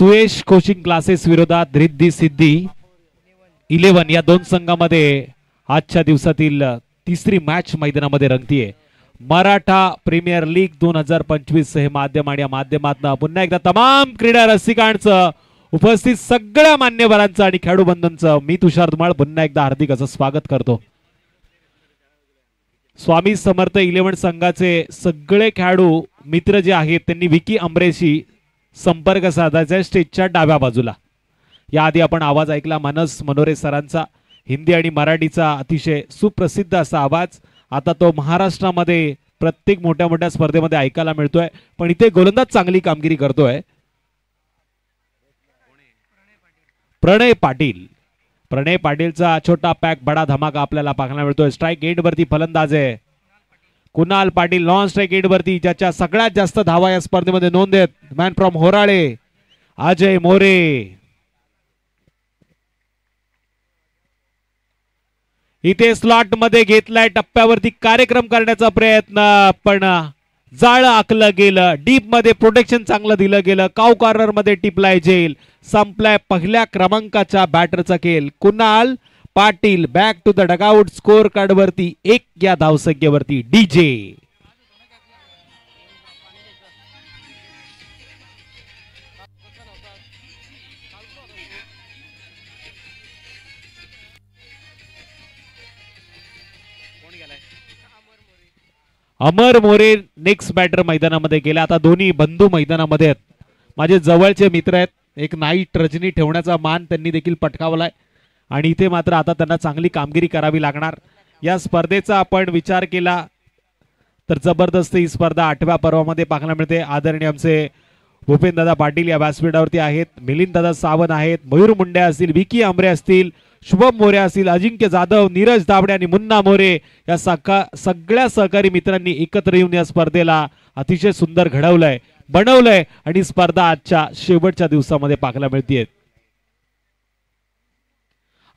Suyash coaching classes विरोधात रिद्धी सिद्धी 11 या दोन संघामध्ये आजच्या दिवसातील तिसरी मॅच मैदानामध्ये रंगतीये। मराठा प्रीमियर लीग 2025 हे माध्यम आणि या माध्यमातून पुन्हा एकदा तमाम क्रीडा रसिकांचं उपस्थित सगळ्या मान्यवरांचं आणि खेळाडू बंधूंचं मी तुषार धुमाळ पुन्हा एकदा हार्दिक असं स्वागत करतो। स्वामी समर्थ 11 संघाचे सगळे खेळाडू मित्र जे आहेत त्यांनी विकी अमरेशी संपर्क साधायचा स्टेजच्या डाव्या बाजूला। याआधी आपण आवाज ऐकला मानस मनोरे सरांचा, हिंदी आणि मराठीचा अतिशय सुप्रसिद्ध असा आवाज। आता तो महाराष्ट्रामध्ये प्रत्येक मोठ्या मोठ्या स्पर्धेमध्ये ऐकायला मिळतोय, पण इथे गोलंदाज चांगली कामगिरी करतोय प्रणय पाटील। प्रणय पाटीलचा छोटा पॅक बडा धमाका आपल्याला पाहायला मिळतोय। स्ट्राइक एंड वरती फलंदाज आहे Kunal Patil, non strike end वरती ज्याच्या सगळ्यात जास्त धावा या स्पर्धेमध्ये नोंद आहेत मॅन फ्रॉम होराळे अजय मोरे। इथे स्लॉट मध्ये घेतलाय, टप्प्यावरती कार्यक्रम करण्याचा प्रयत्न, पण जाळ आखलं गेलं। डीप मध्ये प्रोटेक्शन चांगलं दिलं गेलं, काव कॉर्नर मध्ये टिपलाय जेल। संपलाय पहिल्या क्रमांकाच्या बॅटरचा खेळ। Kunal Patil back to the dugout scorecard वरती 1 या धावसंख्येवरती DJ. Amar More next batter मैदानामध्ये गेला। आता दोन्ही बंधू मैदानामध्ये आहेत, माझे जवळचे मित्र आहेत। एक नाईट रजनी ठेवण्याचा मान त्यांनी देखील पटकावलाय आणि इथे मात्र आता त्यांना चांगली कामगिरी करावी लागणार। या स्पर्धेचा आपण विचार केला तर जबरदस्त ही स्पर्धा 8व्या पर्वामध्ये पाहायला मिळते। आदरणीय आमचे भूपेंद्रदादा पाटील या व्यासपीठावरती आहेत, मिलिंददादा सावंत आहेत, मयूर मुंडे असतील, विकी आमरे असतील, शुभम मोरे असतील, अजिंक्य जाधव, नीरज दाबडे आणि मुन्ना मोरे या सगळ्या सहकारी मित्रांनी एकत्र येऊन या स्पर्धेला अतिशय सुंदर घडवलंय, बनवलंय आणि स्पर्धा आजच्या शेवटच्या दिवसामध्ये पाहायला मिळते।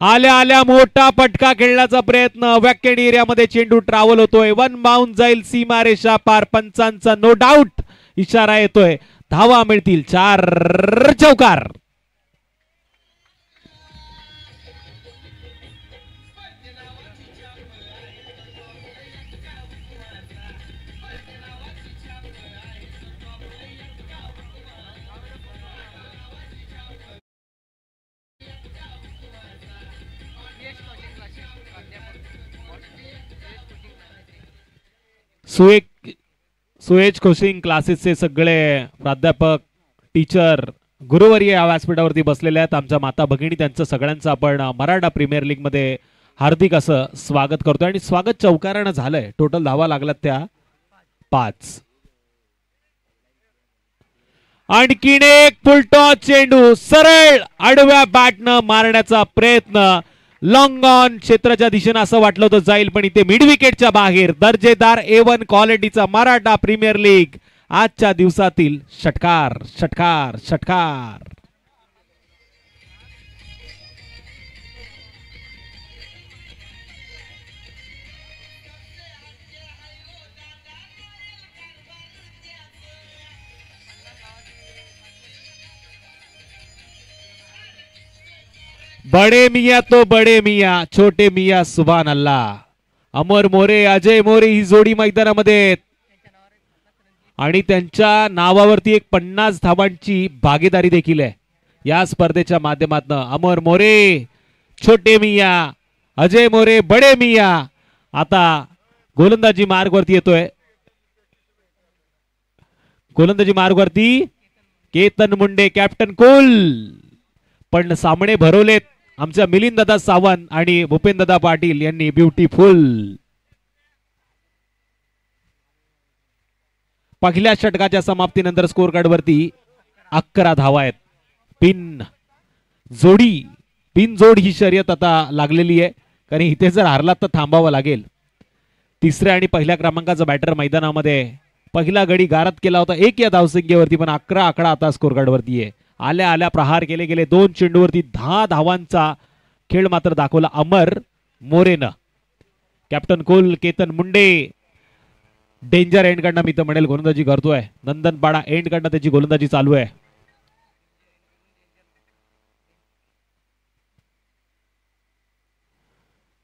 आल्या आल्या मोठा पटका खेळण्याचा प्रयत्न, व्याख्यान एरियामध्ये चेंडू ट्रॅव्हल होतोय, वन बाउंड जाईल सीमारेषा पार, पंचांचा नो डाऊट इशारा येतोय, धावा मिळतील 4 चौकार। सुयश कोचिंग क्लासेसचे सगळे प्राध्यापक, टीचर, गुरुवर्य या व्यासपीठावरती बसलेले आहेत। आमच्या माता भगिनी त्यांचं सगळ्यांचं आपण मराठा प्रीमियर लीग मध्ये हार्दिक असं स्वागत करतोय आणि स्वागत चौकारानं झालंय। टोटल धावा लागल्यात त्या 5। आणखीन एक फुलटॉस चेंडू सरळ आडव्या बॅटनं मारण्याचा प्रयत्न, लॉंग ऑन क्षेत्राच्या दिशेने असं वाटलं होतं जाईल, पण इथे मिड विकेटच्या बाहेर दर्जेदार A1 क्वालिटीचा मराठा प्रीमियर लीग आजच्या दिवसातील षटकार षटकार षटकार। बड़े मियाँ तो बड़े मियाँ, छोटे मियाँ सुभान अल्लाह। अमर मोरे, अजय मोरे ही जोडी मैदानामध्ये आणि त्यांच्या नावावरती एक 50 धावांची भागीदारी देखील आहे या स्पर्धेच्या माध्यमातून। अमर मोरे छोटे मियाँ, अजय मोरे बड़े मियाँ। आता गोलंदाजी मार्गवरती येतोय, गोलंदाजी मार्गवरती केतन मुंडे, कॅप्टन कुल, पण सामने भरवलेत आमच्या मिलिंददादा सावंत आणि भूपेंद्रदादा पाटील यांनी ब्युटिफुल। पहिल्या षटकाच्या समाप्तीनंतर स्कोर कार्ड वरती 11 धावा आहेत। पिन जोड ही शर्यत आता लागलेली आहे, कारण इथे जर हारलात तर थांबावं लागेल। तिसऱ्या आणि पहिल्या क्रमांकाचा बॅटर मैदानामध्ये पहिला गडी गारद केला होता 1 या धावसंख्येवरती, पण 11 आकडा आता स्कोर कार्ड वरती आहे। आल्या आल्या प्रहार केले गेले, 2 चेंडूवरती 10 धावांचा खेळ मात्र दाखवला अमर मोरेनं। कॅप्टन कुल, केतन मुंडे डेंजर एंड कडनं मी तर म्हणेल गोलंदाजी करतोय। नंदनपाडा एंड कडनं त्याची गोलंदाजी चालू आहे।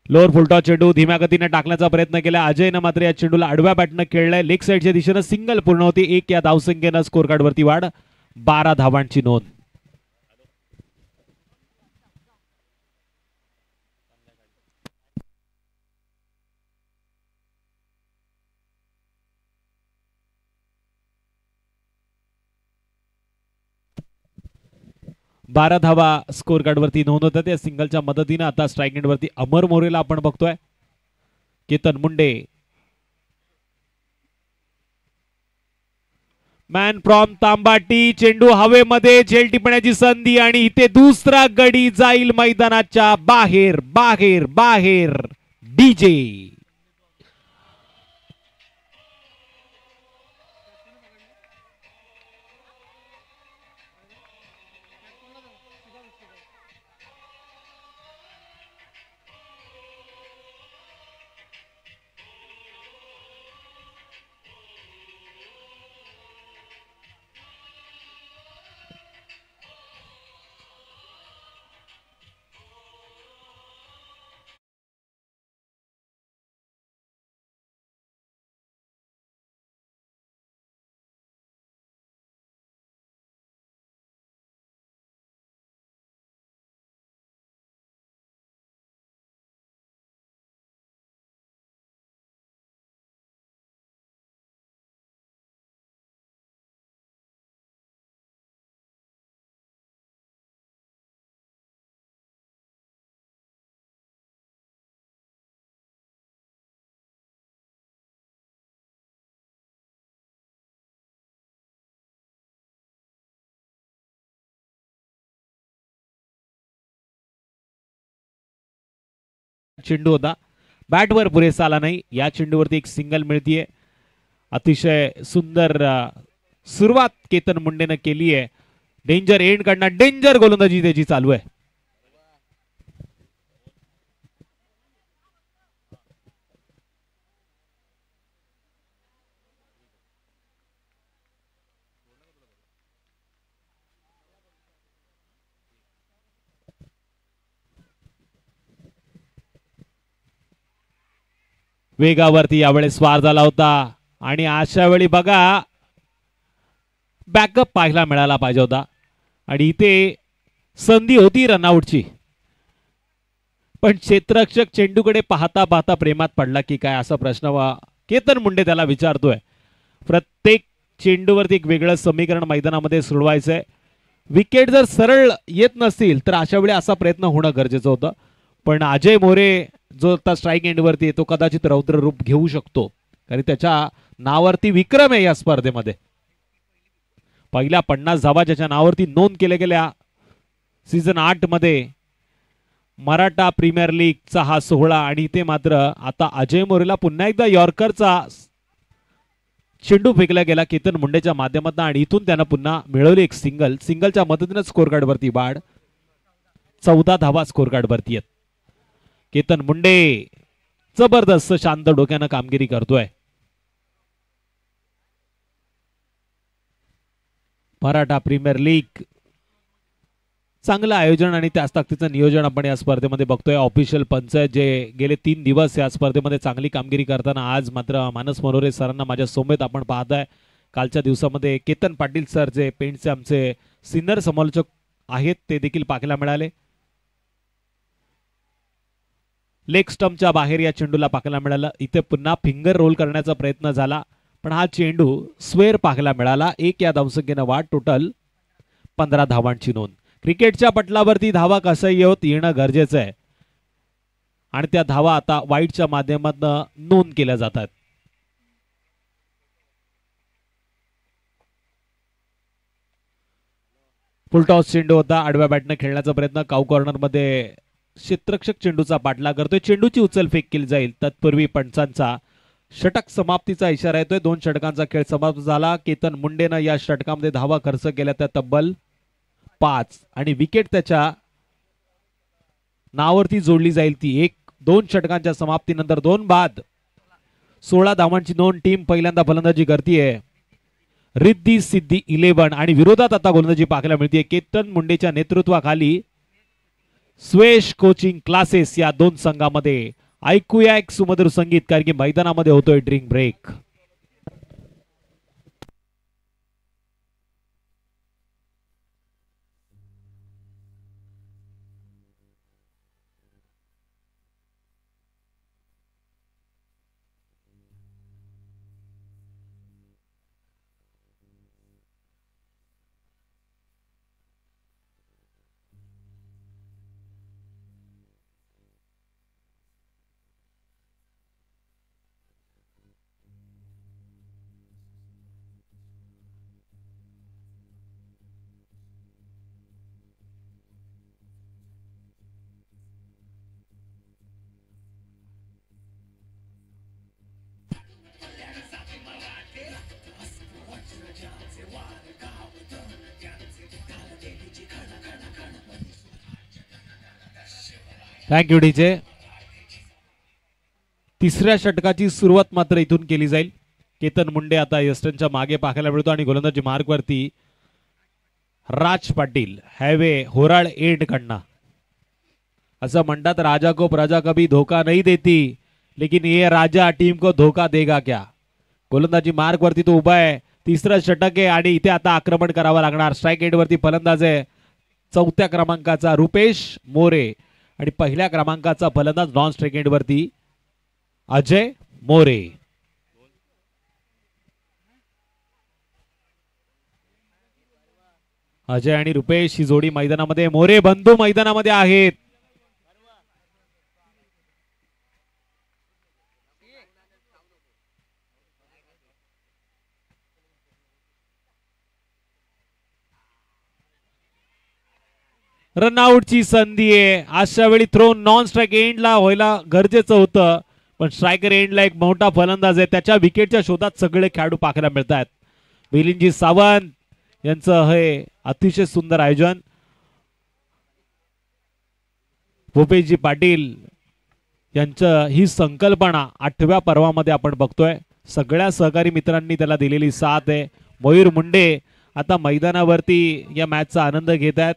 लोअर फुलटॉस चेंडू धीम्या गतीने टाकण्याचा प्रयत्न केला अजयनं मात्र या चेंडूला आडव्या बॅटनं खेळलाय लेग साईडच्या दिशेनं सिंगल पूर्ण होती 1 या धावसंख्येनं स्कोर कार्ड वरती वाढ 12 धावांची नोंद. बारा धावा स्कोर कार्ड वरती नोंद होतात या सिंगलच्या मदतीने. आता स्ट्राईक एंड वरती अमर मोरेला आपण बघतोय. केतन मुंडे मॅन फ्रॉम तांबाटी चेंडू हवेमध्ये झेल टिपण्याची संधी आणि इथे दुसरा गडी जाईल मैदानाच्या बाहेर बाहेर बाहेर. डीजे चेंडू होता बॅटवर पुरेसा आला नाही. या चेंडूवरती एक सिंगल मिळतीये. अतिशय सुंदर सुरुवात केतन मुंडेनं केली आहे. डेंजर एंड कडनं डेंजर गोलंदाजी त्याची चालू आहे. वेगावरती यावेळेस वार झाला होता आणि अशा वेळी बघा बॅकअप पाहायला मिळाला पाहिजे होता आणि इथे संधी होती रनआउटची पण क्षेत्ररक्षक चेंडूकडे पाहता पाहता प्रेमात पडला की काय असा प्रश्न केतन मुंडे त्याला विचारतोय. प्रत्येक चेंडूवरती एक वेगळं समीकरण मैदानामध्ये सोडवायचंय. विकेट जर सरळ येत नसतील तर अशा वेळी असा प्रयत्न होणं गरजेचं होतं पण अजय मोरे जो आता स्ट्राईक एंडवरती आहे तो कदाचित रौद्र रूप घेऊ शकतो कारण त्याच्या नावावरती विक्रम आहे या स्पर्धेमध्ये. पहिल्या 50 धावा ज्याच्या नावावरती नोंद केल्या गेल्या सीझन 8 मध्ये मराठा प्रीमियर लीगचा हा सोहळा आणि ते मात्र आता अजय मोरेला पुन्हा एकदा यॉर्करचा चेंडू फेकला गेला केतन मुंडेच्या माध्यमातून आणि इथून त्यानं पुन्हा मिळवली एक सिंगलच्या मदतीने स्कोर कार्ड वरती वाढ 14 धावा स्कोर कार्ड वरती आहेत. केतन मुंडे जबरदस्त शांत डोक्यानं कामगिरी करतोय. मराठा प्रीमियर लीग चांगलं आयोजन आणि त्याच ताकदीचं नियोजन आपण या स्पर्धेमध्ये बघतोय. ऑफिशियल पंच जे गेले 3 दिवस या स्पर्धेमध्ये चांगली कामगिरी करताना आज मात्र मानस मनोरे सरांना माझ्या सोबत आपण पाहताय. कालच्या दिवसामध्ये केतन पाटील सर जे पेंटचे आमचे सिनियर समालोचक आहेत ते देखील पाहायला मिळाले. लेग स्टंपच्या बाहेर या चेंडूला पाहायला मिळालं. इथे पुन्हा फिंगर रोल करण्याचा प्रयत्न झाला पण हा चेंडू स्क्वेअर पाहायला मिळाला. 1 या धावसंख्येनं वाढ टोटल 15 धावांची नोंद. क्रिकेटच्या पटलावरती धावा कसंही येणं गरजेचं आहे आणि त्या धावा आता वाईडच्या माध्यमातून नोंद केल्या जातात. फुलटॉस चेंडू होता आडव्या बॅटने खेळण्याचा प्रयत्न. काऊ कॉर्नर मध्ये क्षेत्ररक्षक चेंडूचा पाठलाग करतोय. चेंडूची उचल फेक केली जाईल तत्पूर्वी पंचांचा षटक समाप्तीचा इशारा येतोय. 2 षटकांचा खेळ समाप्त झाला. केतन मुंडेनं या षटकामध्ये धावा खर्च केल्या त्या तब्बल 5 आणि विकेट त्याच्या नावावरती जोडली जाईल ती 1. 2 षटकांच्या समाप्तीनंतर 2 बाद 16 धावांची नोंद. टीम पहिल्यांदा फलंदाजी करतीये. रिद्धी सिद्धी 11 आणि विरोधात आता गोलंदाजी पाहायला मिळते. केतन मुंडेच्या नेतृत्वाखाली स्वेश कोचिंग क्लासेस या 2 संघामध्ये ऐकूया एक सुमधुर संगीत, कारण की मैदानामध्ये होतोय ड्रिंक ब्रेक. Thank you DJ. तिसऱ्या षटकाची सुरुवात मात्र इथून केली जाईल. केतन मुंडे आता यस्टनच्या मागे पाहायला मिळतो आणि गोलंदाजी मार्कवरती राज पाटील हॅवे होराळ एंड कडनं. असं म्हणतात राजा को प्रजा कभी धोखा नहीं देती, लेकिन ये राजा टीम को धोखा देगा क्या. गोलंदाजी मार्कवरती तो उभा आहे. तिसरं षटक आहे आणि इथे आता आक्रमण करावं लागणार. स्ट्राईक एंडवरती फलंदाज आहे 4थ्या क्रमांकाचा रुपेश मोरे आणि पहिल्या क्रमांकाचा फलंदाज नॉन स्ट्राईक एंडवरती अजय मोरे. अजय आणि रुपेश ही जोडी मैदानामध्ये, मोरे बंधू मैदानामध्ये आहेत. रनआउटची संधी आहे. अशा वेळी थ्रो नॉन स्ट्राईक एंडला व्हायला गरजेचं होतं, पण स्ट्रायकर एंडला एक मोठा फलंदाज आहे. त्याच्या विकेटच्या शोधात सगळे खेळाडू पाहायला मिळत आहेत. मिलिंदजी सावंत यांचं हे अतिशय सुंदर आयोजन. भूपेशजी पाटील यांचं ही संकल्पना 8व्या पर्वामध्ये आपण बघतोय. सगळ्या सहकारी मित्रांनी त्याला दिलेली साथ आहे. मयूर मुंडे आता मैदानावरती या मॅचचा आनंद घेत आहेत.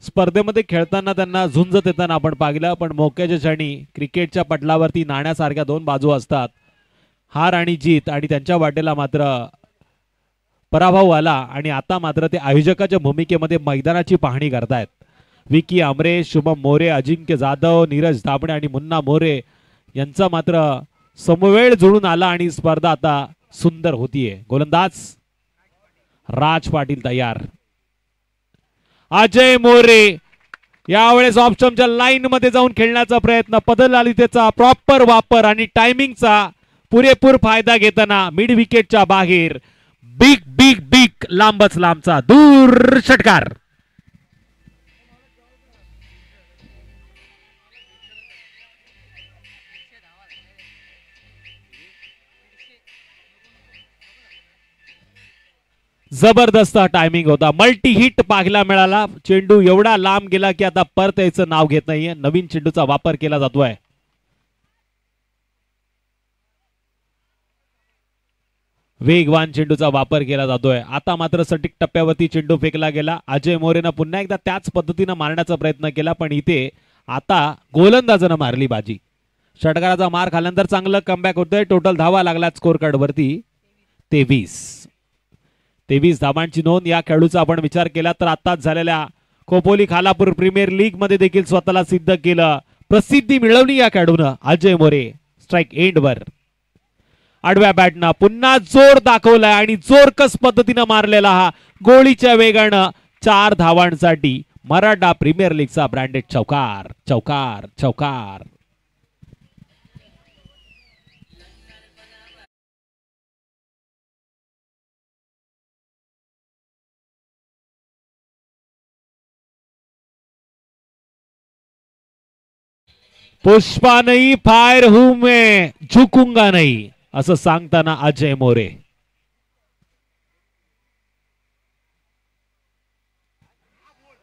स्पर्धेमध्ये खेळताना त्यांना झुंज देताना आपण पाहिलं, पण मोक्याच्या क्षणी क्रिकेटच्या पटलावरती नाण्यासारख्या दोन बाजू असतात, हार आणि जीत, आणि त्यांच्या वाटेला मात्र पराभव आला आणि आता मात्र ते आयोजकाच्या भूमिकेमध्ये मैदानाची पाहणी करतायत. विकी आमरे, शुभम मोरे, अजिंक्य जाधव, नीरज दाबणे आणि मुन्ना मोरे यांचा मात्र समवेळ जुळून आला आणि स्पर्धा आता सुंदर होतीये. गोलंदाज राज पाटील तयार. अजय मोरे यावेळेस ऑप्शनच्या लाईन मध्ये जाऊन खेळण्याचा प्रयत्न, पदलालितेचा प्रॉपर वापर आणि टायमिंगचा पुरेपूर फायदा घेताना मिड विकेटच्या बाहेर बिग बिग बिग लांबच लांबचा दूर षटकार. जबरदस्त टायमिंग होता. मल्टी हिट पाहायला मिळाला. चेंडू एवढा लांब गेला की आता परत याचं नाव घेत नाहीये. नवीन चेंडूचा वापर केला जातोय. वेगवान चेंडूचा वापर केला जातोय. आता मात्र सटीक टप्प्यावरती चेंडू फेकला गेला. अजय मोरेनं पुन्हा एकदा त्याच पद्धतीनं मारण्याचा प्रयत्न केला, पण इथे आता गोलंदाजानं मारली बाजी. षटकाराचा मार खाल्यानंतर चांगलं कमबॅक होतंय. टोटल धावा लागला स्कोर कार्ड वरती 23 धावांची नोंद या खेळाडूचा आपण विचार केला तर आताच झालेल्या खोपोली खालापूर प्रीमियर लीग मध्ये देखील स्वतःला सिद्ध केलं, प्रसिद्धी मिळवली या खेळाडूनं. अजय मोरे स्ट्राईक एंडवर आडव्या बॅटनं पुन्हा जोर दाखवलाय आणि जोरकस पद्धतीनं मारलेला हा गोळीच्या वेगानं 4 धावांसाठी मराठा प्रीमियर लीगचा ब्रँडेड चौकार चौकार चौकार. पुष्पा नहीं फायर हूं मैं, झुकूंगा नहीं, असं सांगताना अजय मोरे.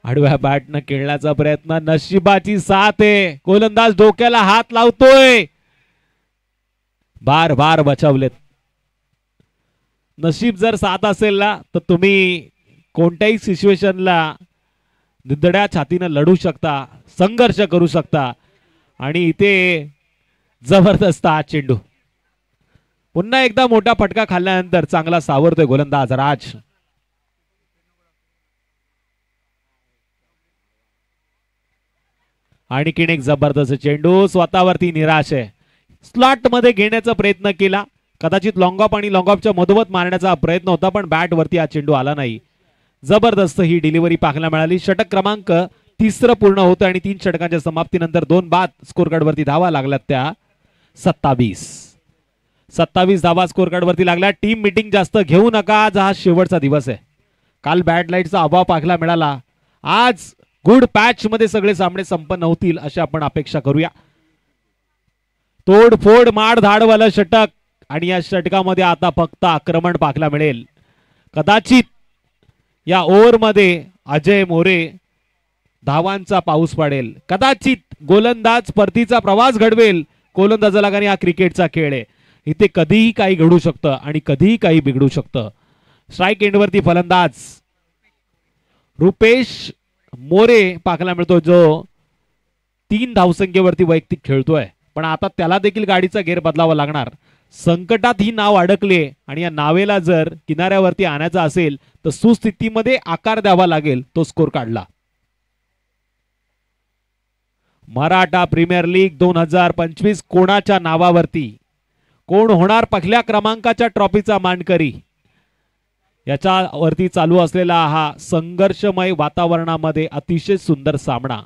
आडव्या बॅटनं खेळण्याचा प्रयत्न, नशिबाची साथ आहे. गोलंदाज डोक्याला हात लावतोय. बार बार बचावलेत. नशीब जर साथ असेल ना तर तुम्ही कोणत्याही सिच्युएशनला निधड्या छातीनं लढू शकता, संघर्ष करू शकता. आणि इथे जबरदस्त हा चेंडू पुन्हा एकदा मोठा फटका खाल्ल्यानंतर चांगला सावरतोय गोलंदाज राज. आणखीन एक जबरदस्त चेंडू स्वतःवरती निराश आहे. स्लॉट मध्ये घेण्याचा प्रयत्न केला, कदाचित लॉंग ऑफ आणि लॉंग ऑफच्या मधोमध मारण्याचा प्रयत्न होता, पण बॅट वरती हा चेंडू आला नाही. जबरदस्त ही डिलिव्हरी पाहायला मिळाली. षटक क्रमांक 3 पूर्ण होतं आणि 3 षटकांच्या समाप्तीनंतर 2 बाद स्कोर कार्ड वरती धावा लागल्यात त्या 27 धावा स्कोर कार्ड वरती लागल्या. टीम मीटिंग जास्त घेऊ नका, आज हा शेवटचा दिवस आहे. काल बॅड लाईटचा अभाव पाहायला मिळाला, आज गुड पॅच मध्ये सगळे सामने संपन्न होतील अशी आपण अपेक्षा करूया. तोडफोड माड धाडवालं षटक आणि या षटकामध्ये आता फक्त आक्रमण पाहायला मिळेल. कदाचित या ओव्हर मध्ये अजय मोरे धावांचा पाऊस पाडेल, कदाचित गोलंदाज परतीचा प्रवास घडवेल. गोलंदाजाला गाणी हा क्रिकेटचा खेळ आहे, इथे कधीही काही घडू शकतं आणि कधीही काही बिघडू शकतं. स्ट्राईक एंडवरती फलंदाज रुपेश मोरे पाहायला मिळतो, जो 3 धावसंख्येवरती वैयक्तिक खेळतोय, पण आता त्याला देखील गाडीचा गेर बदलावा लागणार. संकटात ही नाव अडकले आणि या नावेला जर किनाऱ्यावरती आणायचा असेल तर सुस्थितीमध्ये आकार द्यावा लागेल. तो स्कोर काढला. मराठा प्रीमियर लीग 2025 कोणाच्या नावावरती, कोण होणार पहिल्या क्रमांकाच्या ट्रॉफीचा मानकरी, याच्यावरती चालू असलेला हा संघर्षमय वातावरणामध्ये अतिशय सुंदर सामना.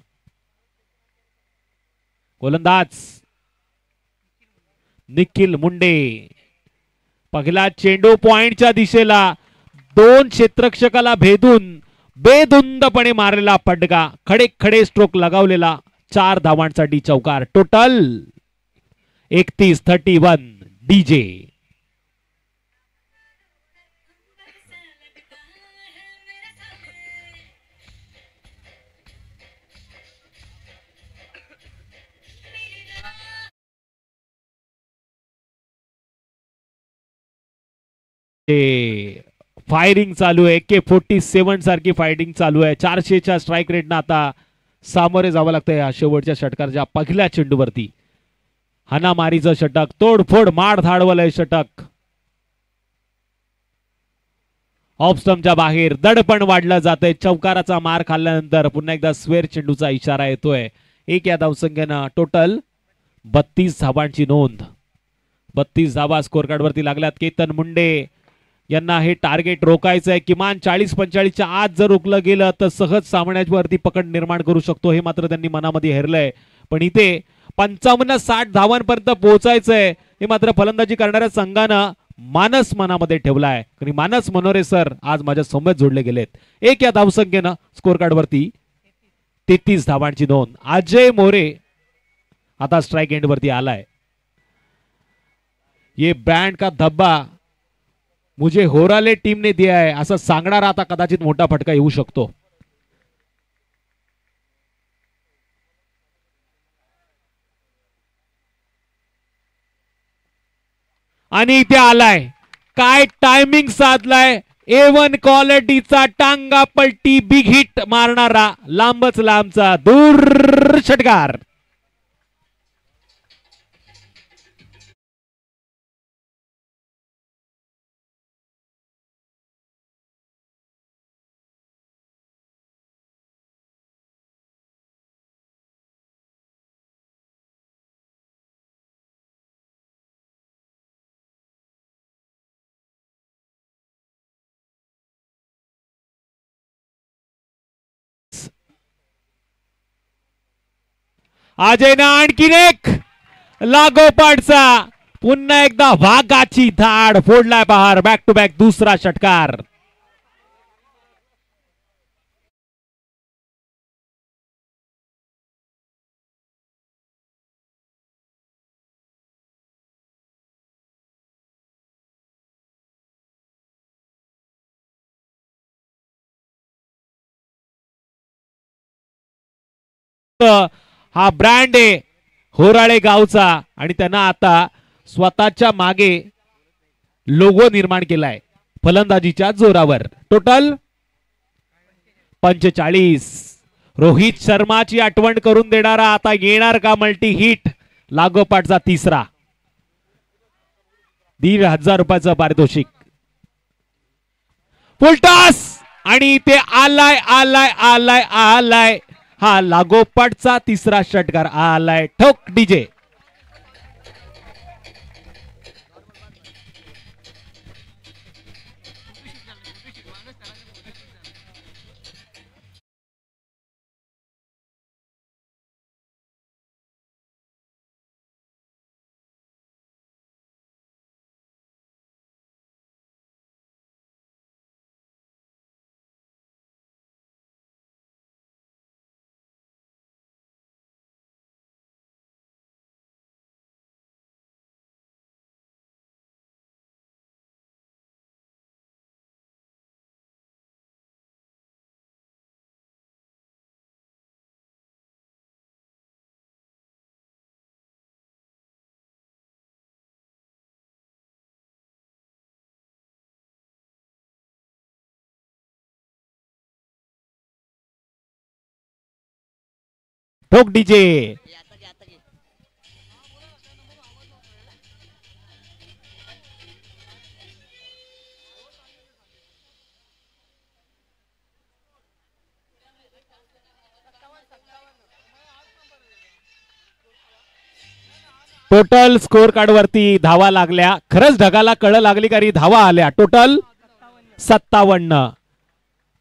गोलंदाज निखिल मुंडे, पहिला चेंडू पॉइंटच्या दिशेला, 2 क्षेत्ररक्षकाला भेदून बेधुंदपणे मारलेला फटका, खडे खडे स्ट्रोक लगावलेला, 4 धावांसाठी चौकार. Total 31 DJ. फायरिंग चालू आहे, AK-47 सारखी फायरिंग चालू आहे. 400च्या स्ट्राईक रेटनं आता सामोरे जावं लागतंय या शेवटच्या षटकाच्या पहिल्या चेंडूवरती. हानामारीचं षटक, तोडफोड माड धाडवलंय षटक. ऑफ स्टंपच्या बाहेर दडपण वाढलं जातंय. चौकाराचा मार खाल्ल्यानंतर पुन्हा एकदा स्क्वेअर चेंडूचा इशारा येतोय. 1 या धावसंख्येनं टोटल 32 धावांची नोंद. 32 धावा स्कोर कार्ड वरती लागल्यात. केतन मुंडे यांना हे टार्गेट रोखायचं आहे. किमान 40-45च्या आत जर रोखलं गेलं तर सहज सामन्यावरती पकड निर्माण करू शकतो, हे मात्र त्यांनी मनामध्ये हेरलंय. पण इथे 55-60 धावांपर्यंत पोहोचायचंय, हे मात्र फलंदाजी करणाऱ्या संघानं मानस मनामध्ये ठेवलाय. आणि मानस मनोरे सर आज माझ्या समोर जोडले गेलेत. 1 या धावसंख्येनं स्कोर कार्ड वरती 33 धावांची नोंद. अजय मोरे आता स्ट्राईक एंड वरती आलाय. ये ब्रँड का धब्बा मुझे होराले टीम ने दिया है असं सांगणारा आता कदाचित मोठा फटका येऊ शकतो. आणि इथे आलाय, काय टायमिंग साधलाय. A1 क्वालिटीचा टांगा पलटी बिग हिट मारणारा लांबच लांबचा दूर षटकार. अजयना आणखीन एक लागोपाठचा पुन्हा एकदा वाघाची धाड फोडलाय बहार. बॅक टू बॅक दुसरा षटकार. हा ब्रँड आहे होराळे गावचा आणि त्यांना आता स्वतःच्या मागे लोगो निर्माण केलाय फलंदाजीच्या जोरावर. टोटल 45 रोहित शर्माची आठवण करून देणारा आता येणार का मल्टी हिट लागोपाठचा तिसरा 1,500 रुपयाचं पारितोषिक फुलटॉस आणि ते आलाय आलाय आलाय आलाय हा लागोपाठचा तिसरा षटकार आलाय ठोक डीजे ठोक डीजे टोटल स्कोर कार्ड वरती धावा लागल्या खरंच ढगाला कळ लागली कारण धावा आल्या टोटल 57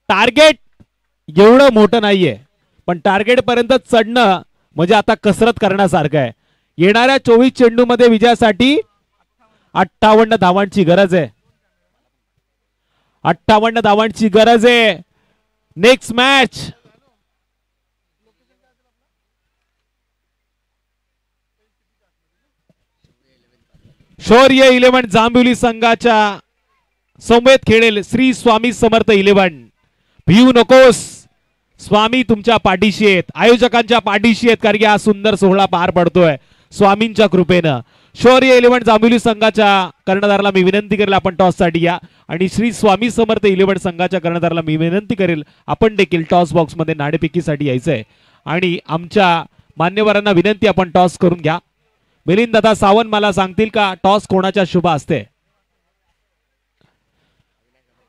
टार्गेट एवढं मोठं नाहीये पण टार्गेट पर्यंत चढणं म्हणजे आता कसरत करण्यासारखं आहे येणाऱ्या 24 चेंडू मध्ये विजयासाठी 58 धावांची गरज आहे 58 धावांची गरज आहे नेक्स्ट मॅच शौर्य 11 जांभिवली संघाच्या समवेत खेळेल श्री स्वामी समर्थ 11 भिऊ नकोस स्वामी तुमच्या पाठीशी आहेत आयोजकांच्या पाठीशी आहेत कारण की हा सुंदर सोहळा पार पडतोय स्वामींच्या कृपेनं शौर्य 11 जांभिवली संघाच्या कर्णधाराला मी विनंती करेल आपण टॉस साठी या आणि श्री स्वामी समर्थ 11 संघाच्या कर्णधाराला मी विनंती करेल आपण देखील टॉस बॉक्स मध्ये नाणेफेकीसाठी यायचंय आणि आमच्या मान्यवरांना विनंती आपण टॉस करून घ्या मिलिंद दादा सावंत मला सांगतील का टॉस कोणाच्या शुभ असते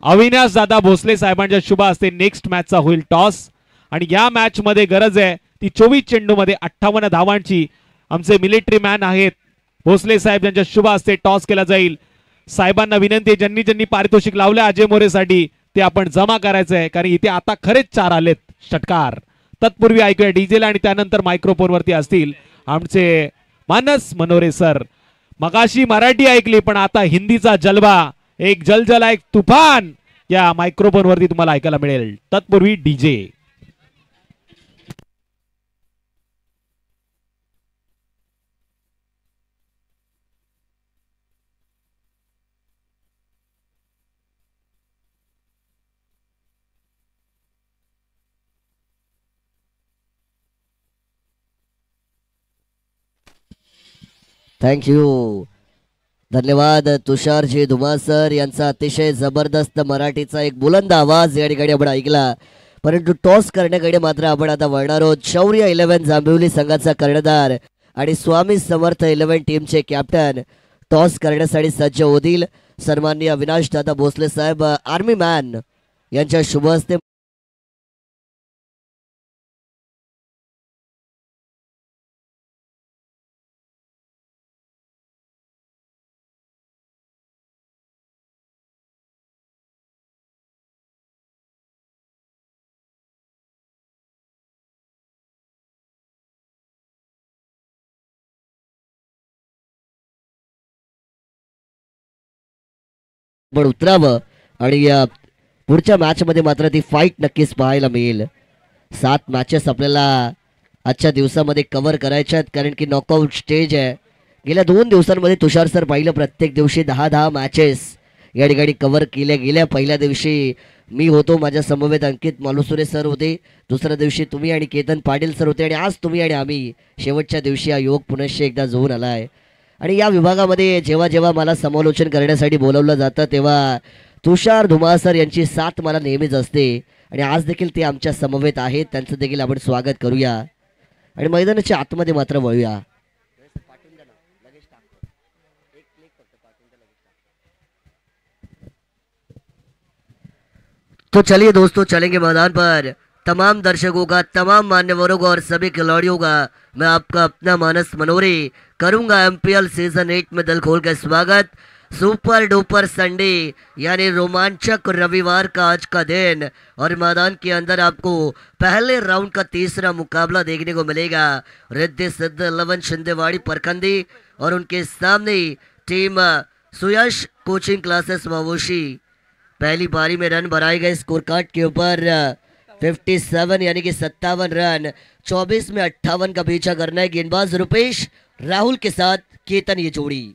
अविनाश दादा भोसले साहेबांच्या शुभ असते नेक्स्ट मॅचचा होईल टॉस आणि या मॅच मध्ये गरज आहे ती 24 चेंडू मध्ये 58 धावांची आमचे मिलिटरी मॅन आहेत भोसले साहेब यांच्या शुभ असते टॉस केला जाईल साहेबांना विनंती ज्यांनी ज्यांनी पारितोषिक लावले अजय मोरेसाठी ते आपण जमा करायचं आहे कारण इथे आता खरेच 4 आलेत षटकार तत्पूर्वी ऐकूया डीजेला आणि त्यानंतर मायक्रोफोन वरती असतील आमचे मानस मनोरे सर मगाशी मराठी ऐकली पण आता हिंदीचा जलवा एक जलजला एक तुफान या मायक्रोफोन वरती तुम्हाला ऐकायला मिळेल तत्पूर्वी डीजे थँक्यू धन्यवाद तुषारजी धुमाळ सर यांचा अतिशय जबरदस्त मराठीचा एक बुलंद आवाज या ठिकाणी आपण ऐकला परंतु टॉस करण्याकडे मात्र आपण आता वळणार आहोत शौर्य 11 जांभिवली संघाचा कर्णधार आणि स्वामी समर्थ 11 टीमचे कॅप्टन टॉस करण्यासाठी सज्ज होतील सन्माननीय अविनाश दादा भोसले साहेब आर्मी मॅन यांच्या शुभ हस्ते पण उतरावं आणि या पुढच्या मॅच मध्ये मात्र ती फाईट नक्कीच पाहायला मिळेल 7 मॅचेस आपल्याला आजच्या दिवसामध्ये कव्हर करायच्या आहेत कारण की नॉकआउट स्टेज आहे गेल्या 2 दिवसांमध्ये तुषार सर पाहिलं प्रत्येक दिवशी 10 मॅचेस या ठिकाणी कव्हर केल्या गेल्या पहिल्या दिवशी मी होतो माझ्या समवेत अंकित मालुसुरे सर होते दुसऱ्या दिवशी तुम्ही आणि केतन पाटील सर होते आणि आज तुम्ही आणि आम्ही शेवटच्या दिवशी हा योग पुनश्च एकदा जोडून आला आहे आणि या विभागामध्ये जेव्हा जेव्हा मला समालोचन करण्यासाठी बोलवलं जातं तेव्हा तुषार धुमाळ सर यांची साथ मला नेहमीच असते आणि आज देखील ते आमच्या समवेत आहेत, त्यांचं देखील आपण स्वागत करूया आणि मैदानाच्या आतमध्ये मात्र वळूया. तो चलिए दोस्तों, चलेंगे मैदान पर. तमाम दर्शकों का, तमाम मान्यवरों का और सभी खिलाड़ियों का मैं आपका अपना मानस मनोरी करूंगा एमपीएल सीजन 8 में दिल खोल कर स्वागत. सुपर डुपर संडे यानी रोमांचक रविवार का आज का दिन और मैदान के अंदर आपको पहले राउंड का तीसरा मुकाबला देखने को मिलेगा. रिद्धि सिद्ध 11 शिंदेवाड़ी परखंडी और उनके सामने टीम सुयश कोचिंग क्लासेस मावोशी. पहली पारी में रन बनाए गए स्कोर कार्ड के ऊपर 57 यानी कि 57 रन. 24 में 58 का पीछा करना है. गेंदबाज रुपेश राहुल के साथ केतन ये जोड़ी.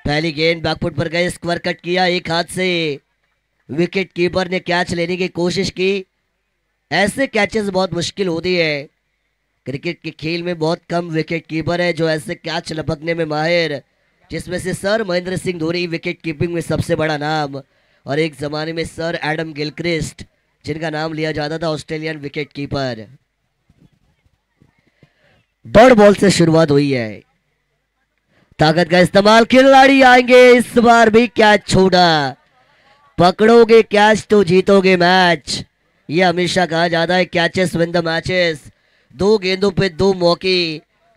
पहली गेंद बैकफुट पर गए, स्क्वायर कट किया एक हाथ से. विकेट कीपर ने कैच लेने की कोशिश की. ऐसे कैचेस बहुत मुश्किल होती है. क्रिकेट के खेल में बहुत कम विकेट कीपर है जो ऐसे कैच लपकने में माहिर, जिसमें से sir Mahendra Singh Dhoni wicket keeping में सबसे बड़ा नाम और एक जमाने में सर एडम गिलक्रिस्ट जिनका नाम लिया जाता था Australian wicket keeper. Dot ball से शुरुआत हुई है. ताकत का इस्तेमाल, खिलाड़ी आएंगे. इस बार भी कैच छोड़ा. पकड़ोगे कैच तो जीतोगे मैच, ये हमेशा कहा जाता है. Catches win the matches. 2 गेंदों पे 2 मौके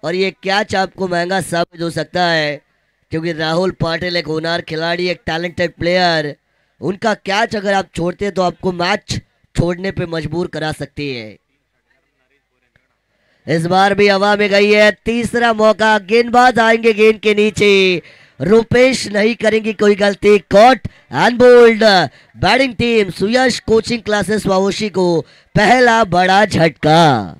और ये कैच आपको महंगा साबित हो सकता है क्योंकि राहुल पाटिल एक होनहार खिलाड़ी, एक टैलेंटेड प्लेयर. उनका कैच अगर आप छोड़ते हैं तो आपको मैच छोड़ने पे मजबूर करा सकती है. इस बार भी हवा में गई है. तीसरा मौका. गेंदबाज आएंगे गेंद के नीचे. रुपेश नहीं करेंगी कोई गलती. Caught and bowled. Batting team Suyash coaching classes Vavoshi को पहला बड़ा झटका.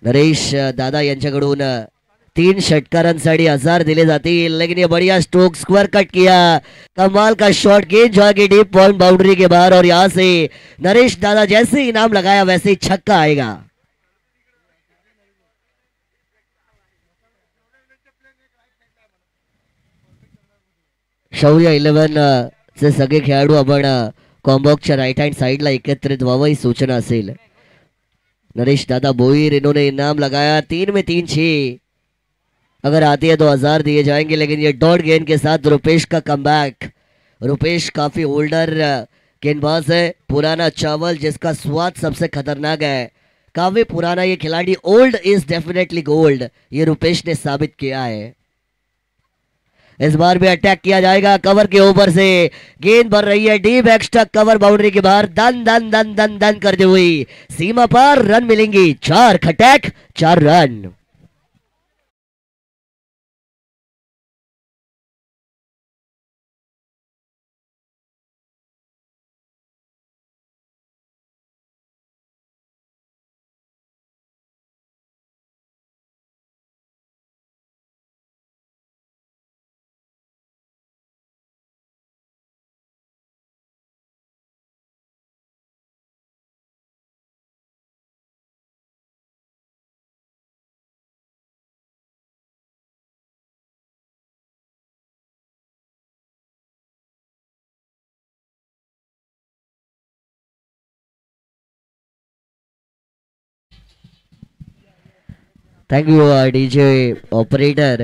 नरेश दादा यांच्याकडून 3 षटकारांसाठी 1000 दिले जातील. लेकिन ये बढ़िया स्ट्रोक, स्क्वायर कट किया. कमाल का शॉट. गेंद जाके डीप पॉइंट बाउंड्री के बाहर और यहां से नरेश दादा जैसे इनाम लगाया वैसे ही छक्का आएगा. शौर्य 11 चे सगळे खेळाडू आपण कॉम्बॉक्सच्या राइट हँड साइडला एकत्रित व्हावं ही सूचना असेल. नरेश दादा बोईर, इन्होंने इनाम लगाया. 3 में 3 6. अगर आती है तो 1000 दिए जाएंगे. लेकिन ये डॉट गेंद के साथ रुपेश का कमबैक. रुपेश काफी ओल्डर गेंदबाज है, पुराना चावल जिसका स्वाद सबसे खतरनाक है. काफी पुराना ये खिलाड़ी. ओल्ड इज डेफिनेटली गोल्ड, ये रुपेश ने साबित किया है. इस बार भी अटैक किया जाएगा कवर के ऊपर से. गेंद भर रही है डीप एक्स्ट्रा कवर बाउंड्री के बाहर. दन दन दन दन दन करते हुई सीमा पर रन मिलेंगी. 4 खटैक 4 रन. Thank you DJ operator.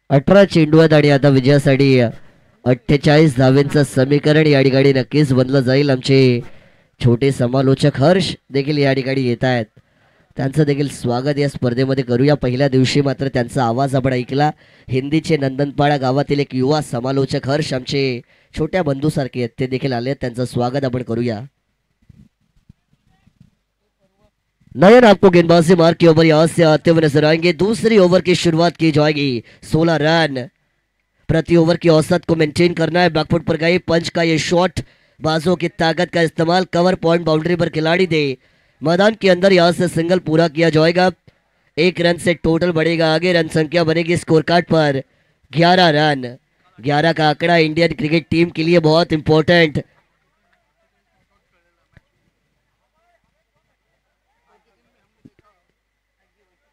18 चेंडू आहेत आणि आता विजयासाठी 48 धावेंचं समीकरण या ठिकाणी नक्कीच बनलं जाईल. आमचे छोटे समालोचक हर्ष देखील या ठिकाणी येत आहेत. त्यांचं देखील स्वागत या स्पर्धेमध्ये करूया. पहिल्या दिवशी मात्र त्यांचा आवाज आपण ऐकला. हिंदीचे नंदनपाडा गावातील एक युवा समालोचक हर्ष आमचे छोट्या बंधूसारखे आहेत ते देखील आले आहेत, त्यांचं स्वागत आपण करूया. नयन आपको गेंदबाजी मार के ओवर यहां से आते हुए नजर आएंगे. दूसरी ओवर की शुरुआत की जाएगी. 16 रन प्रति ओवर की औसत को मेंटेन करना है. बैकफुट पर गई पंच का ये शॉट, बाजों की ताकत का इस्तेमाल, कवर पॉइंट बाउंड्री पर खिलाड़ी दे मैदान के अंदर, यहां से सिंगल पूरा किया जाएगा. 1 रन से टोटल बढ़ेगा आगे. रन संख्या बनेगी स्कोर कार्ड पर 11 रन. 11 का आंकड़ा इंडियन क्रिकेट टीम के लिए बहुत इंपॉर्टेंट.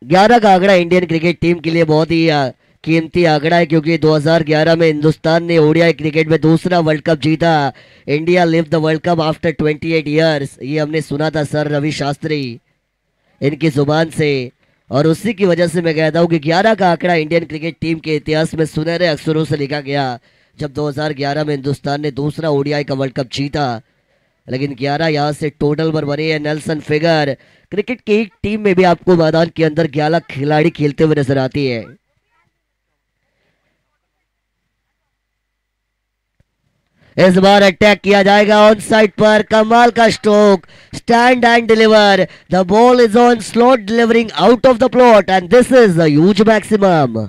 ग्यारह का आंकड़ा इंडियन क्रिकेट टीम के लिए बहुत ही कीमती आंकड़ा है, क्योंकि 2011 में हिंदुस्तान ने ओडीआई क्रिकेट में दूसरा वर्ल्ड कप जीता. India live the world cup after 28 years. ये हमने सुना था सर रवि शास्त्री इनकी जुबान से, और उसी की वजह से मैं कहता हूं कि 11 का आंकड़ा इंडियन क्रिकेट टीम के इतिहास में सुनहरे अक्षरों से लिखा गया जब 2011 में हिंदुस्तान ने दूसरा ओडीआई का वर्ल्ड कप जीता. लेकिन 11 यहां से टोटल पर बने हैं. Nelson figure. क्रिकेट की एक टीम में भी आपको मैदान के अंदर 11 खिलाड़ी खेलते हुए नजर आती है. इस बार अटैक किया जाएगा ऑन साइड पर. कमाल का stroke, stand end deliver. The ball is on slot, delivering out of the plot, end this is a huge maximum.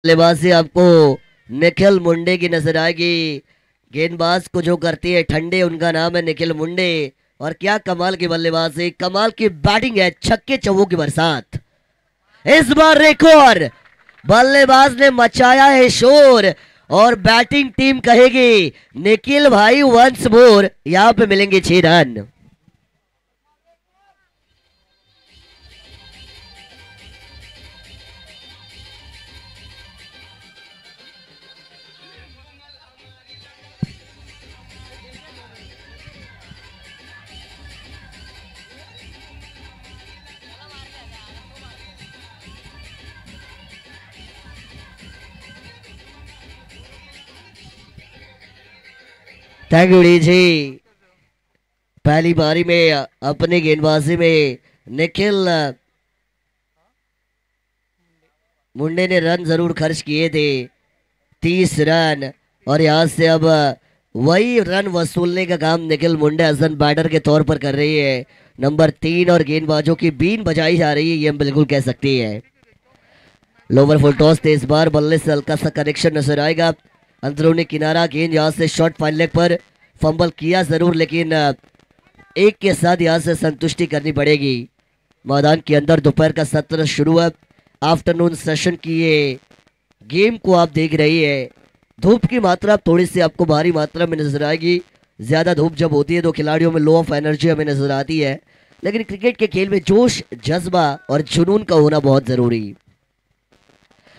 बल्लेबाजी आपको निखिल मुंडे की नजर आएगी. गेंदबाज को जो करती है ठंडे, उनका नाम है निखिल मुंडे. और क्या कमाल की बल्लेबाजी, कमाल की बैटिंग है, छक्के चौकों की बरसात. इस बार एक और बल्लेबाज ने मचाया है शोर, और बैटिंग टीम कहेगी निखिल भाई वंस मोर. यहां पे मिलेंगे 6 run. Thank you D J. पहली बारी में अपनी गेंदबाजी में निखिल मुंडे ने रन जरूर खर्च किए थे, 30 रन. और यहां से अब वही रन वसूलने का काम निखिल मुंडे हसन बैटर के तौर पर कर रही है. नंबर 3 और गेंदबाजों की बीन बजाई जा रही है, ये हम बिल्कुल कह सकती है. लोवर फुल टॉस थे. इस बार बल्ले से हल्का सा करेक्शन नजर आएगा. अंदरूनी किनारा, गेंद यहाँ से शॉर्ट फाइन लेग पर. फंबल किया जरूर, लेकिन एक के साथ यहाँ से संतुष्टि करनी पड़ेगी. मैदान के अंदर दोपहर का सत्र शुरू है. आफ्टरनून सेशन की ये गेम को आप देख रही है. धूप की मात्रा थोड़ी सी आपको भारी मात्रा में नजर आएगी. ज्यादा धूप जब होती है तो खिलाड़ियों में लो ऑफ एनर्जी हमें नजर आती है, लेकिन क्रिकेट के खेल में जोश, जज्बा और जुनून का होना बहुत जरूरी.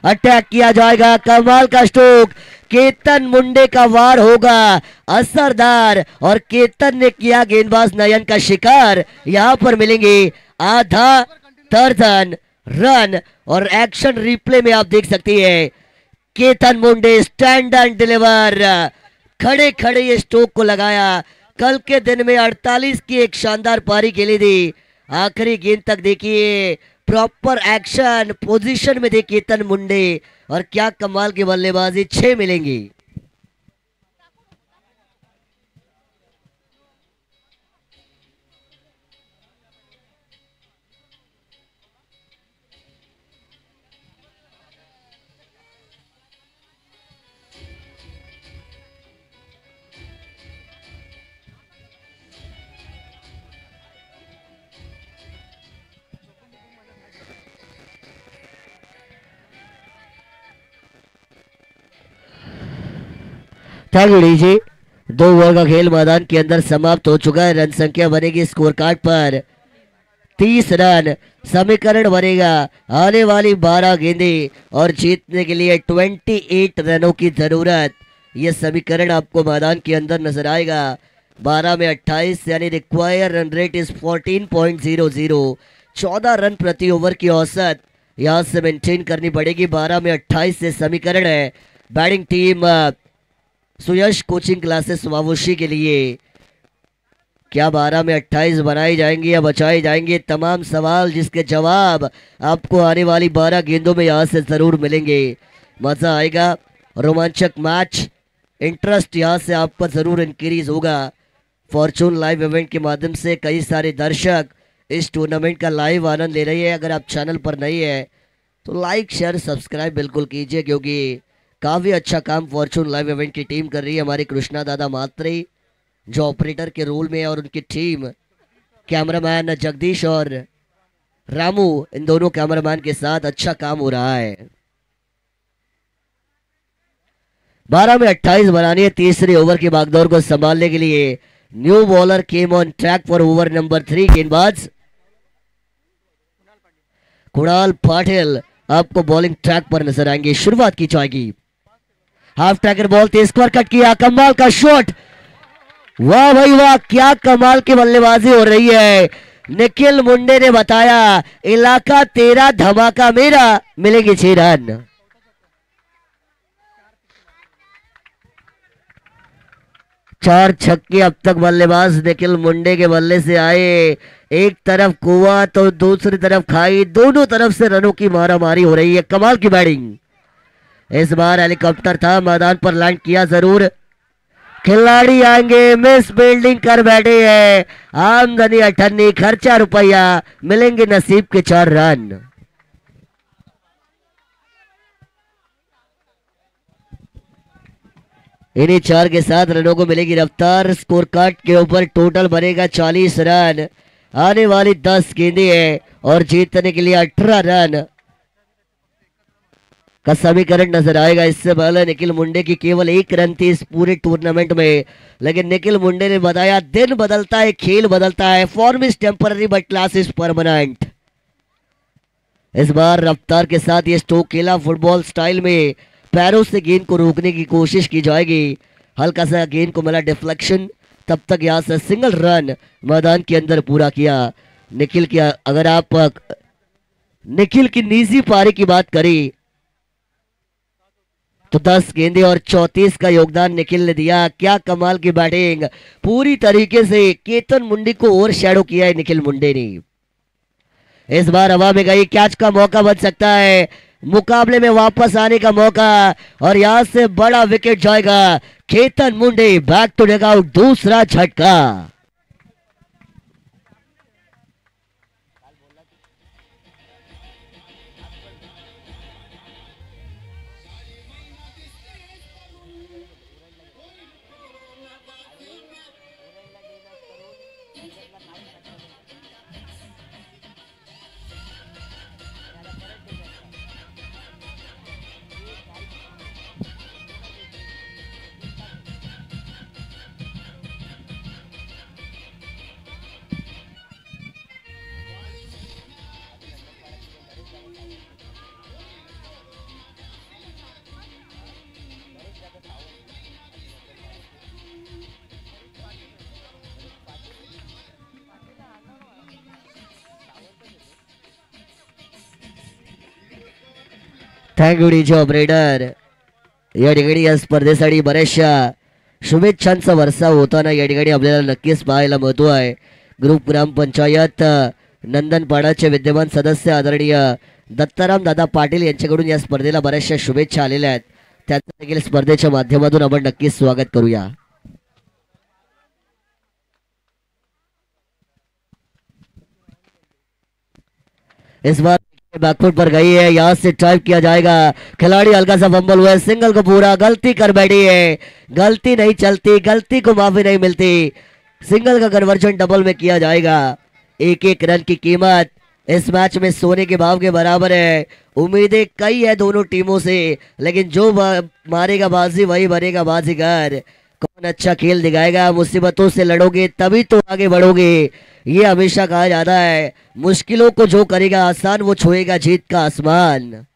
अटैक किया जाएगा, कमाल का स्ट्रोक, केतन मुंडे का वार होगा असरदार, और केतन ने किया गेंदबाज नयन का शिकार. यहां पर मिलेंगे आधा दर्जन रन. और एक्शन रिप्ले में आप देख सकती है Ketan Munde stand end deliver. खड़े खड़े ये स्ट्रोक को लगाया. कल के दिन में 48 की एक शानदार पारी खेली थी. आखिरी गेंद तक देखिए प्रॉपर एक्शन पोजीशन में थे केतन मुंडे, और क्या कमाल की बल्लेबाजी. 6 मिलेंगी. Thank you DJ. 2 ओवर का खेल मैदान के अंदर समाप्त हो चुका है. रन संख्या बनेगी स्कोर कार्ड पर 30 रन. समीकरण बनेगा आने वाली 12 गेंदें और जीतने के लिए 28 रनों की जरूरत. यह समीकरण आपको मैदान के अंदर नजर आएगा. 12 में 28 यानी require run rate is 14.00. 14 run प्रति ओवर की औसत यहां से मेंटेन करनी पड़ेगी. 12 में 28 से समीकरण है. Batting team Suyash coaching classes Vavoshi के लिए क्या 12 में 28 बनाई जाएंगी या बचाई जाएंगी? तमाम सवाल जिसके जवाब आपको आने वाली 12 गेंदों में यहाँ से जरूर मिलेंगे। मजा आएगा, रोमांचक मैच, इंटरेस्ट यहाँ से आपका जरूर इंक्रीज होगा। फॉर्चून लाइव इवेंट के माध्यम से कई सारे दर्शक इस टूर्नामेंट का लाइव आनंद ले रही है। अगर आप चैनल पर नहीं है तो लाइक शेयर सब्सक्राइब बिल्कुल कीजिए, क्योंकि काफ़ी अच्छा काम फॉर्चून लाइव इवेंट की टीम कर रही है। हमारे कृष्णा दादा मात्रे जो ऑपरेटर के रोल में है और उनकी टीम, कैमरामैन जगदीश और रामू, इन दोनों कैमरामैन के साथ अच्छा काम हो रहा है। 12 में 28 बनानी है। तीसरे ओवर की भागदौड़ को संभालने के लिए new bowler came on track for over number 3। गेंदबाज कुणाल पाटिल आपको बॉलिंग ट्रैक पर नजर आएंगे। शुरुआत की जाएगी, हाफ ट्रैकर बॉल तेज पर कट किया, कमाल का शॉट, वाह भाई वाह, क्या कमाल की बल्लेबाजी हो रही है। निखिल मुंडे ने बताया इलाका तेरा धमाका मेरा, मिलेंगे 6 रन। चार छक्के अब तक बल्लेबाज निखिल मुंडे के बल्ले से आए। एक तरफ कुआं तो दूसरी तरफ खाई, दोनों तरफ से रनों की मारामारी हो रही है। कमाल की बैटिंग, इस बार हेलीकॉप्टर था, मैदान पर लैंड किया जरूर। खिलाड़ी आएंगे, मिस फील्डिंग कर बैठे हैं। आमदनी 98, खर्चा रुपया, मिलेंगे नसीब के 4 रन। इन्हीं 4 के साथ रनों को मिलेगी रफ्तार। स्कोर कार्ड के ऊपर टोटल बनेगा 40 रन। आने वाली 10 गेंदें हैं और जीतने के लिए 18 रन का समीकरण नजर आएगा। इससे पहले निखिल मुंडे की केवल 1 रन थी इस पूरे टूर्नामेंट में, लेकिन निखिल मुंडे ने बताया दिन बदलता है, खेल बदलता है, form is temporary but class is permanent. इस बार रफ्तार के साथ ये स्ट्रोक खेला, फुटबॉल स्टाइल में पैरों से गेंद को रोकने की कोशिश की जाएगी। हल्का सा गेंद को मिला डिफ्लेक्शन, तब तक यहां से सिंगल रन मैदान के अंदर पूरा किया निखिल की। अगर आप निखिल की निजी पारी की बात करें तो 10 गेंदे और 34 का योगदान निखिल ने दिया। क्या कमाल की बैटिंग, पूरी तरीके से केतन मुंडी को ओवर शैडो किया है निखिल मुंडे ने। इस बार हवा में गई, कैच का मौका बन सकता है, मुकाबले में वापस आने का मौका, और यहां से बड़ा विकेट जाएगा। Ketan Munde back to dugout, दूसरा झटका। Thank you DJ operator. या ठिकाणी या स्पर्धेसाठी बऱ्याचशा शुभेच्छांचा वर्षाव होताना या ठिकाणी आपल्याला नक्कीच पाहायला मिळतो आहे. ग्रुप ग्रामपंचायत नंदनपाडाचे विद्यमान सदस्य आदरणीय दत्ताराम दादा पाटील यांच्याकडून या स्पर्धेला बऱ्याचशा शुभेच्छा आलेल्या आहेत. त्यांचं देखील स्पर्धेच्या माध्यमातून आपण नक्कीच स्वागत करूया. इस बार बैकफुट पर गई है, यहां से ट्राइव किया जाएगा. खिलाड़ी हल्का सा फंबल हुआ है, सिंगल को पूरा गलती कर बैठी है. गलती नहीं चलती, गलती को माफी नहीं मिलती. सिंगल का कन्वर्जन डबल में किया जाएगा. एक एक रन की कीमत इस मैच में सोने के भाव के बराबर है. उम्मीदें कई है दोनों टीमों से, लेकिन जो मारेगा बाजी वही बनेगा बाजीगर. कौन अच्छा खेल दिखाएगा, मुसीबतों से लड़ोगे तभी तो आगे बढ़ोगे. ये हमेशा कहा जाता है, मुश्किलों को जो करेगा आसान वो छुएगा जीत का आसमान.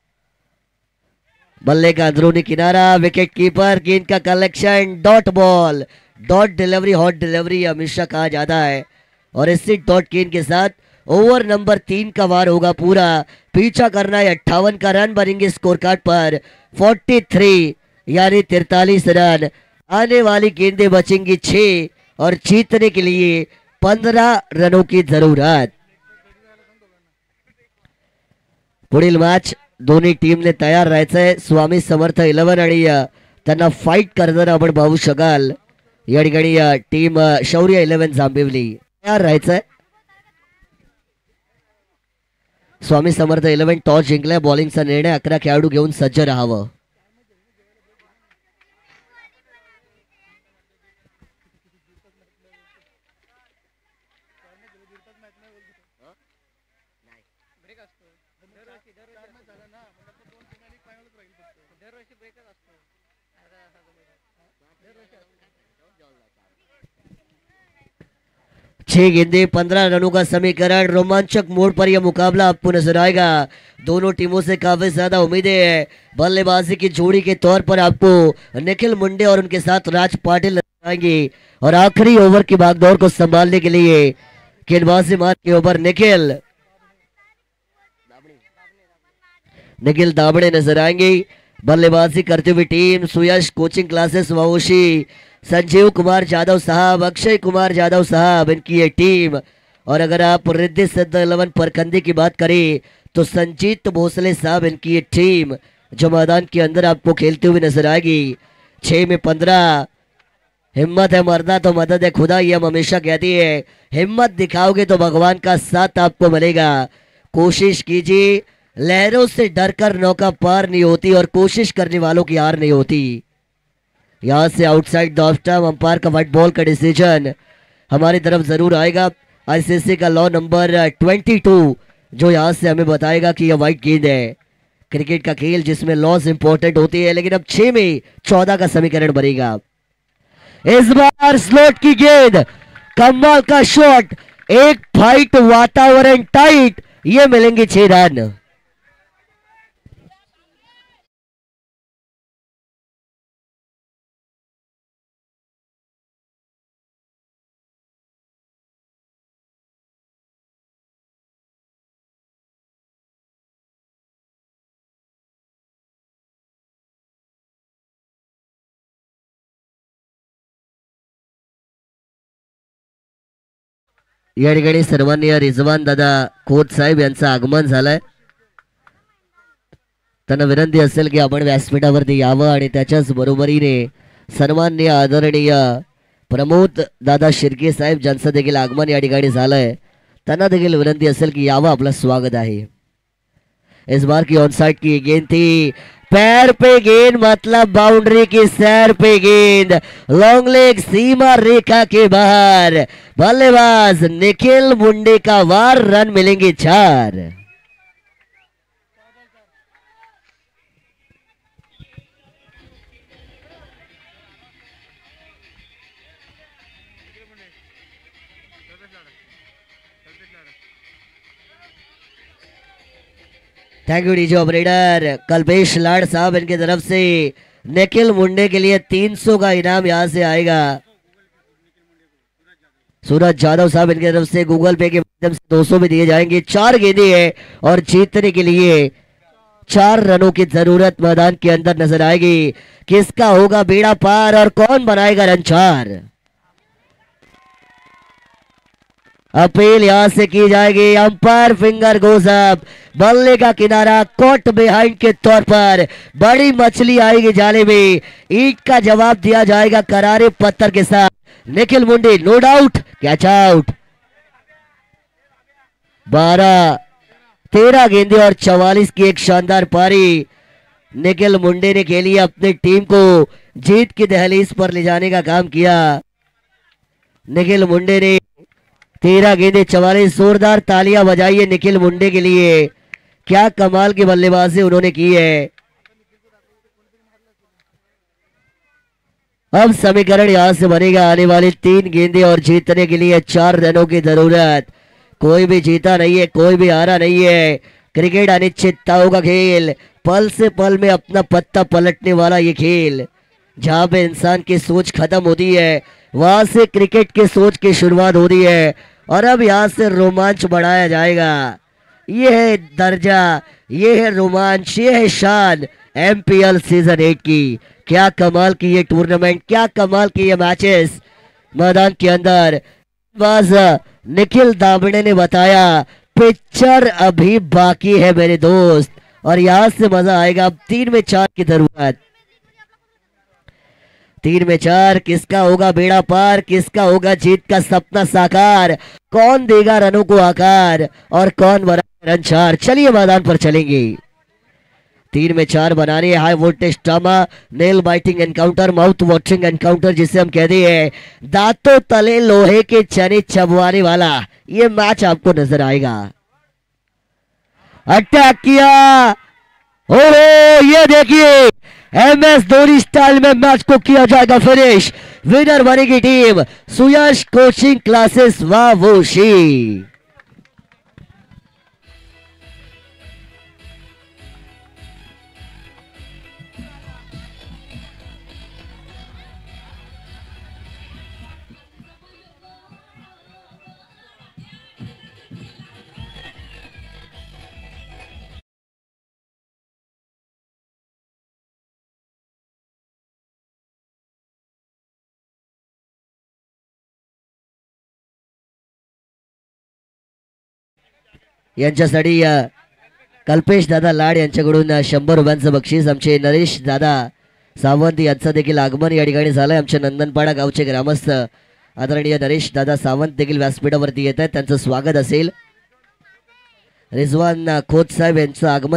बल्ले का अंदरूनी किनारा, विकेट कीपर, गेंद का collection, dot ball, dot delivery, hot delivery हमेशा कहा जाता है. और इसी डॉट गेंद के साथ ओवर नंबर 3 का वार होगा पूरा. पीछा करना है 58 का रन बनेंगे स्कोर कार्ड पर. 43 यानी 43 रन. आने वाली गेंदें बचेंगी 6 और जीतने के लिए 15 रनों की जरूरत। पुढील मॅच दोन्ही टीमने तयार राहायचंय। स्वामी समर्थ 11 आणि त्यांना फाईट करताना आपण पाहू शकाल या ठिकाणी टीम शौर्य 11 जांभिवली तयार राहायचंय। स्वामी समर्थ 11 टॉस जिंकलाय। बॉलिंगचा निर्णय 11 खेळाडू घेऊन सज्ज राहावं। छह गेंदे 15 रनों का समीकरण। रोमांचक मोड़ पर यह मुकाबला आपको नजर आएगा। दोनों टीमों से काफी ज्यादा उम्मीदें हैं। बल्लेबाजी की जोड़ी के तौर पर आपको निखिल मुंडे और उनके साथ राज पाटिल नजर आएंगे और आखिरी ओवर की भागदौड़ को संभालने के लिए गेंदबाजी मार के ओवर निखिल दाबड़े नजर आएंगे। बल्लेबाजी करते हुए team Suyash coaching classes Vaoshi, Sanjeev Kumar Yadav साहब, अक्षय कुमार यादव साहब, इनकी ये टीम। और अगर आप रिद्धि सिद्ध 11 परखंडी की बात करें तो संजीत भोसले साहब, इनकी ये टीम जो मैदान के अंदर आपको खेलते हुए नजर आएगी। 6 में 15। हिम्मत है मरना तो मदद है खुदा, ये हम हमेशा कहती है। हिम्मत दिखाओगे तो भगवान का साथ आपको मिलेगा। कोशिश कीजिए, लहरों से डरकर नौका पार नहीं होती और कोशिश करने वालों की हार नहीं होती। यहां से outside the off stump umpire का व्हाइट बॉल का डिसीजन हमारी तरफ जरूर आएगा। आईसीसी का लॉ नंबर 22 जो यहां से हमें बताएगा कि यह व्हाइट गेंद है। क्रिकेट का खेल जिसमें लॉस इंपॉर्टेंट होती है, लेकिन अब 6 में 14 का समीकरण बनेगा। इस बार स्लोट की गेंद, कमाल का शॉट, एक फाइट, वातावरण टाइट, ये मिलेंगे 6 रन। या ठिकाणी सर्वांनी रिजवान दादा खोत साहेब यांचं आगमन झालंय। त्यांना विनंती असेल की आपण व्यासपीठावरती यावं आणि त्याच्याच बरोबरीने सन्माननीय आदरणीय प्रमोद दादा शिर्के साहेब ज्यांचं देखील आगमन या ठिकाणी झालंय, त्यांना देखील विनंती असेल की यावं, आपलं स्वागत आहे। इस बार की ऑन साइड की गेंद थी, पैर पे गेंद मतलब बाउंड्री की सैर पे गेंद, लॉन्ग लेग सीमा रेखा के बाहर। बल्लेबाज निखिल मुंडे का वार, रन मिलेंगे 4। Thank you DJ operator Kalpesh Lad साहब, इनकी तरफ से निखिल मुंडे के लिए 300 का इनाम यहां से आएगा। सूरज यादव साहब, इनकी तरफ से गूगल पे के माध्यम से 200 भी दिए जाएंगे। 4 गेंदें है और जीतने के लिए 4 रनों की जरूरत मैदान के अंदर नजर आएगी। किसका होगा बेड़ा पार और कौन बनाएगा रन 4? अपील यहां से की जाएगी। अंपायर फिंगर गोज अप, बल्ले का किनारा कॉट बिहाइंड के तौर पर बड़ी मछली आएगी जाले में, ईट का जवाब दिया जाएगा करारे पत्थर के साथ। Nikhil Munde no doubt catch out. 12-13 गेंदे और 44 की एक शानदार पारी निखिल मुंडे ने खेली, अपनी टीम को जीत की दहलीज पर ले जाने का काम किया। निखिल मुंडे ने 13 गेंदे 44, जोरदार तालियां बजाइए निखिल मुंडे के लिए, क्या कमाल की बल्लेबाजी उन्होंने की है। अब समीकरण यहां से बनेगा, आने वाली 3 गेंदे और जीतने के लिए 4 रनों की जरूरत। कोई भी जीता नहीं है, कोई भी हारा नहीं है। क्रिकेट अनिश्चितताओं का खेल, पल से पल में अपना पत्ता पलटने वाला ये खेल, जहां पे इंसान की सोच खत्म होती है वहां से क्रिकेट की सोच की शुरुआत होती है। और अब यहां से रोमांच बढ़ाया जाएगा। ये है दर्जा, ये है रोमांच, ये है शान, एमपीएल सीजन 8 की। क्या कमाल की ये टूर्नामेंट, क्या कमाल की ये मैचेस मैदान के अंदर। बस निखिल दामड़े ने बताया पिक्चर अभी बाकी है मेरे दोस्त, और यहां से मजा आएगा। अब 3 में 4 की जरूरत, 3 में 4। किसका होगा बेड़ा पार, किसका होगा जीत का सपना साकार, कौन देगा रनों को आकार और कौन बना रन 4। चलिए मैदान पर चलेंगे। 3 में 4 बनाने, high voltage drama, nail biting encounter, mouth watering encounter जिसे हम कहते हैं, दांतों तले लोहे के चने चबवाने वाला ये मैच आपको नजर आएगा। अटैक किया, ओहो ये देखिए MS धोनी स्टाइल में मैच को किया जाएगा फिनिश। विनर बनेगी team Suyash coaching classes Vavoshi. यांच्यासाठी कल्पेश दादा लाड यांच्याकडून 100 रुपयांचं बक्षीस। आमचे नरेश दादा सावंत यांचं देखील आगमन या ठिकाणी झालंय। आमचे नंदनपाडा गावचे ग्रामस्थ आदरणीय नरेश दादा सावंत देखील व्यासपीठावरती येत आहेत, त्यांचं स्वागत असेल। रिजवान खोत साहेब यांचं आगमन